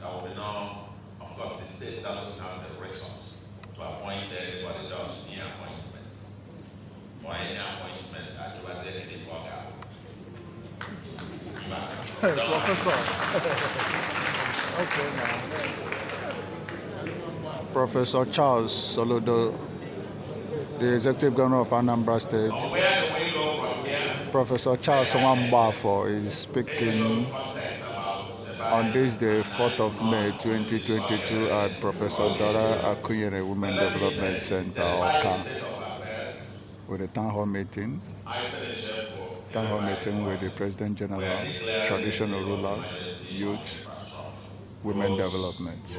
there will be no, of course, the state doesn't have the resource to appoint anybody does any appointment. Or any appointment at the executive organ. Professor. Okay, now. Professor Charles Soludo, the Executive Governor of Anambra State. Where do we go from here? Professor Charles Nwambafo is speaking on this day, 4th of May 2022 at Professor Dora Akunyere Women Development Center, Oka, with a town hall meeting. Town hall meeting with the President General, traditional rulers, youth, women development.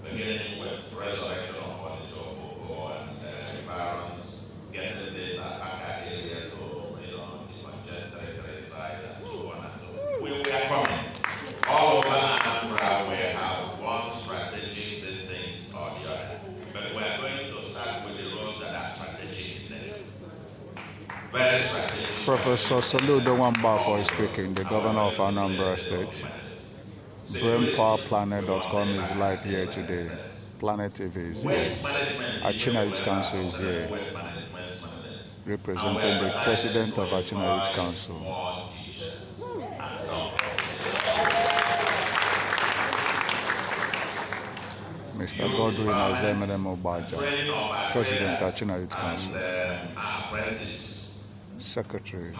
Beginning with resurrection of furniture, and environs, getting the days at Aka area to, the Manchester side, and so on and so on. We are coming. All over Anambra, we have one strategy, these things or the other. But we are going to start with the roads that are strategic. Very strategic. Professor Soludo Nwambafo is speaking, the Governor of Anambra State. BrainPowerPlanet.com is live here today. Planet TV is here. Achina Youth Council is here, representing the President of Achina Youth Council. Mr. Godwin Azemene Mobaja, President of Achina Youth Council. Secretary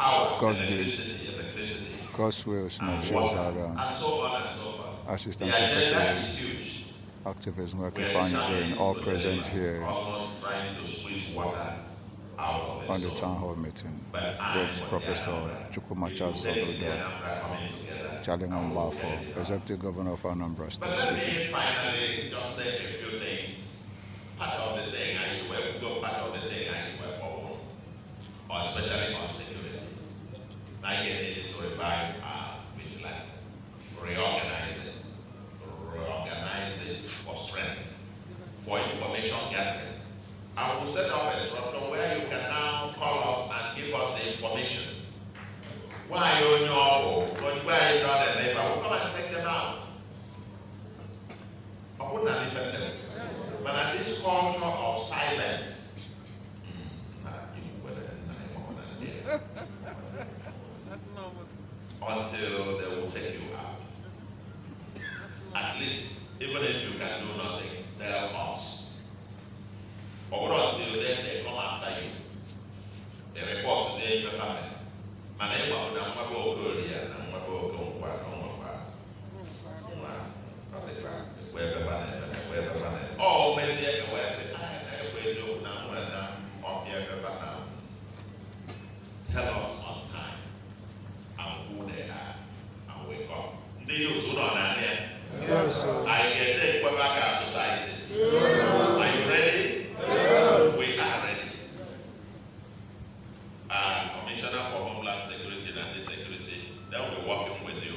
Goswill Snowshoes, Assistant Secretary, activists working for Ukraine, all present here on the town hall meeting with Professor Chukwumacha Soludo, Charlie Nwambafo, Executive Governor of Anambra State. Finally, just say a few things. Part of the thing, and you will go part of the thing, and you will go, or especially on security. Now you need to revive our vigilance, reorganize it for strength, for information gathering. I will set up a structure where you can now call us and give us the information. Why you know, where you not the neighbor, we'll come and take them out. I wouldn't have defend them. But at this culture of silence, until they will take you out. At least, even if you can do nothing, tell us. Or until then they come after you. They report to the family. And they will not go earlier and what will go oh, Messi, tell us on time and who they are and wake up. Do you soon on that? Yes, sir. I get it back our society. Are you ready? Yes. We are ready. Commissioner for Homeland Security and the Security, they will be working with you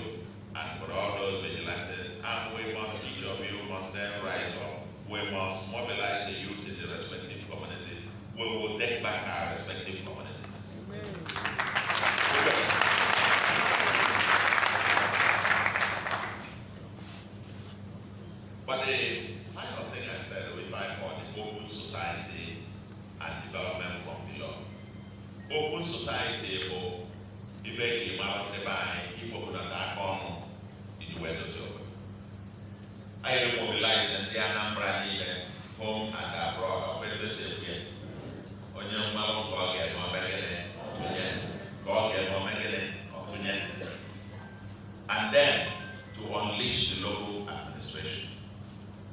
and for all those vigilantes. And we must, each of you must then rise up. We must mobilize the youth in the respective communities. We will take back our respective communities. But the final thing I said, we find on the open society and development from below. Open society, if you are people who are on in the weather zone. I mobilize and the Anambra even home and abroad, or better say, on your mouth, God get more and then to unleash the local administration,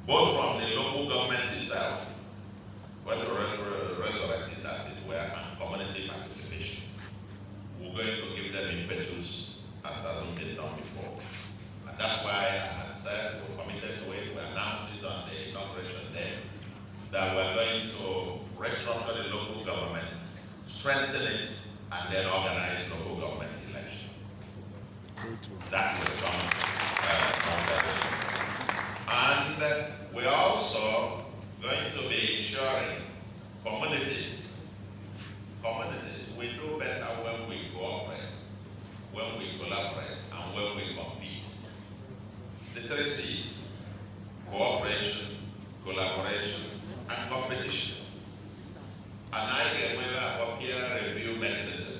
both from the local government itself, where the resurrected as it were, and community participation. We're going to give them impetus as hasn't been done before. And that's why I had said we're committed to it. We announced it on the inauguration day that we're going to restructure the local government, strengthen it, and then organize local government election. That will come from that. And we're also going to be communities, we do better when we cooperate, when we collaborate, and when we compete. The three C's: cooperation, collaboration, and competition. And I get a peer review mechanism.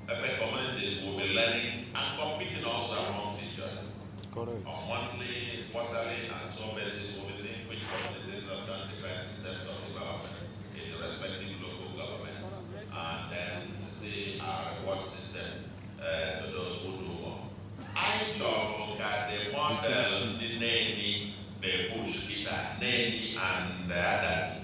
Every communities will be learning and competing also amongst each other. Correct. On monthly, quarterly, and so basis, we'll be seeing which communities have done the best in terms of development in the respective local governments, and then see our reward system to those who do more. I talk at the model, the Navy, the Bush, Navy, and the others.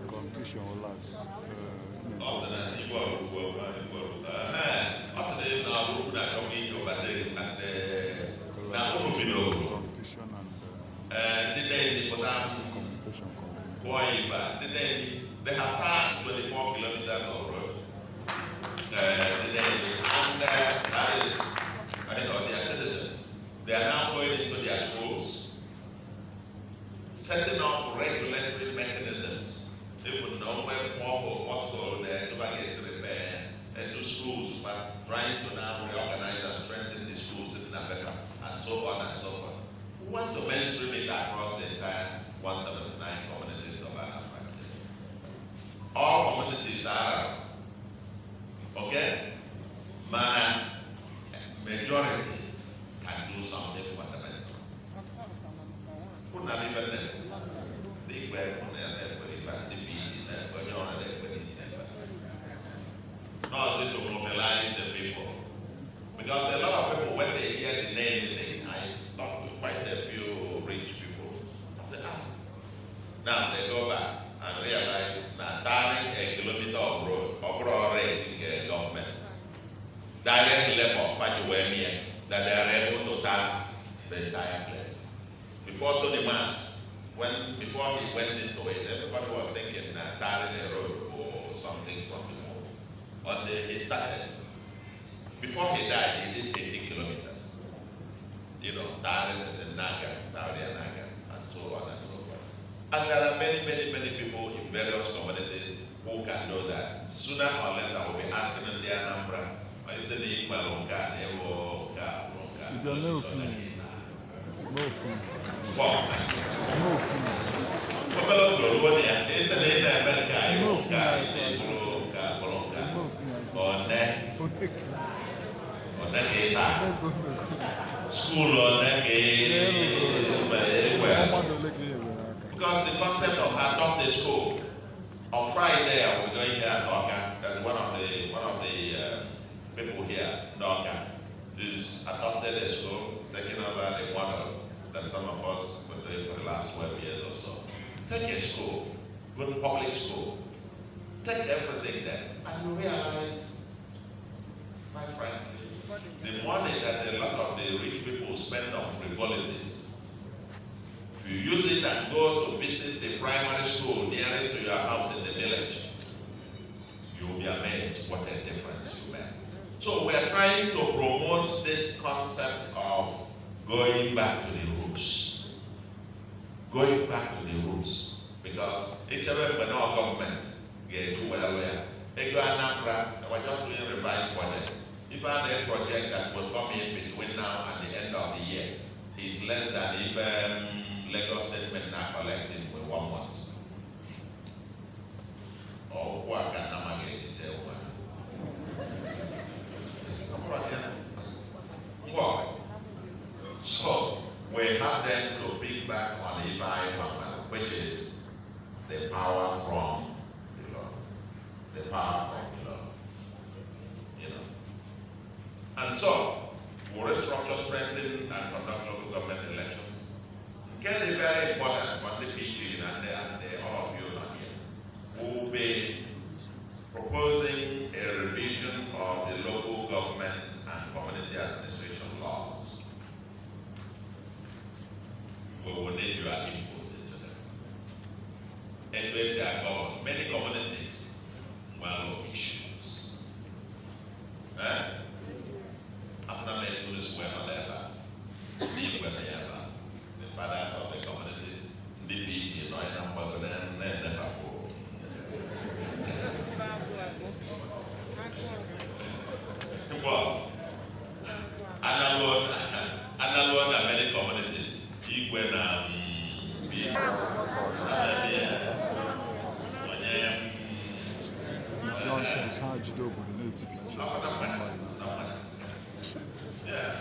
Competition will last. Competition and communication. They have passed 24 kilometers of road. And that is, their citizens. They are now going into their schools, setting up regulatory mechanisms. People know where what's going there, nobody is repaired into schools, but trying to now reorganize and strengthen the schools in Africa, and so on and so forth. We want to mainstream it across the entire 179 communities of Anambra State. All communities are, okay? Man, majority can do something fundamental. Who not even the way not to mobilize the people. Because a lot of people, when they hear the name, I talked with quite a few rich people. I said, now they go back and realize that darling a kilometer of road, overall rating government, direct level, that they are able to tap the entire place. Before Tony Mans, before he went into it, everybody was thinking that darling a road or something from the moon. Until he started. Before he died, he did 80 kilometers. Darling and Naga, and so on and so forth. And there are many people in various communities who can do that. Sooner or later, I will be asking in the Anambra. I say the Imalonga, Ewoka. School because the concept of adopt a school. On Friday, I will go here at Oka. That's one of the people here, Oka, who's adopted a school, taking over the model that some of us were doing for the last 12 years or so. Take a school, good public school, take everything there, and you realize, my friend, the money that a lot of the rich people spend on frivolities, if you use it and go to visit the primary school nearest to your house in the village, you will be amazed what a difference you make. So we are trying to promote this concept of going back to the roots. Going back to the roots. Because each of us, our government, get to where we are. If you are Anambra, we're just doing a revised budget. If I have a project that will come in between now and the end of the year, is less than if Lagos statement now collecting with 1 month. Or what can I get in there? So we have them to pick back on Ibai, which is the power from the Lord. The power from the Lord. And so, we'll restructure, strengthen, and conduct local government elections. Get it very important from the PG and all of you not here. We'll be proposing a revision of the local government and community administration laws. We will need your input into them. Many communities will issue nonsense ha jide obodo na-etipịachi Yeah.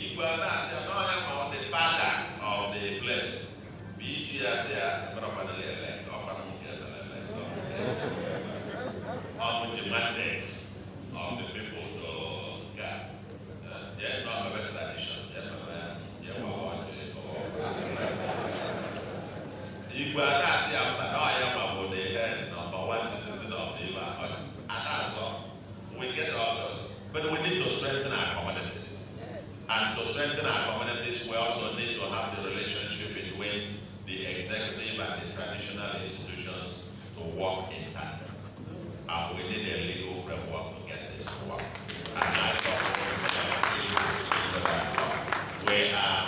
Igwe na-asị na onye ma ọ dị fada of the place bụ iji ya sị ya mmadụ ele ọkwana m ga-ele ọ bụ the mandate of the people to get yeah, not a better tradition. Igwe na-asị ya mba na ọya ma bụ the head number one citizen of the Igbo and that's all. We get all those. But we need to strengthen our communities. And to strengthen our communities, we also need to have the relationship between the executive and the traditional institutions to work in tandem. And we need a legal framework to get this to work. And I thought we are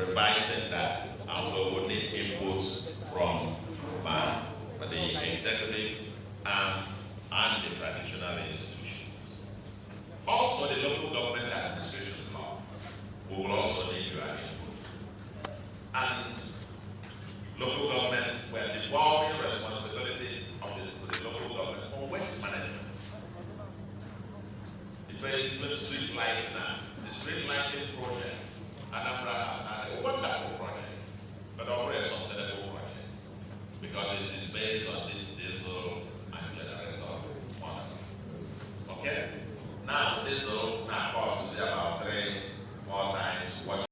revising that, and we will need inputs from the executive and the traditional institutions. Also, the local government administration law, we will also need your input. And local government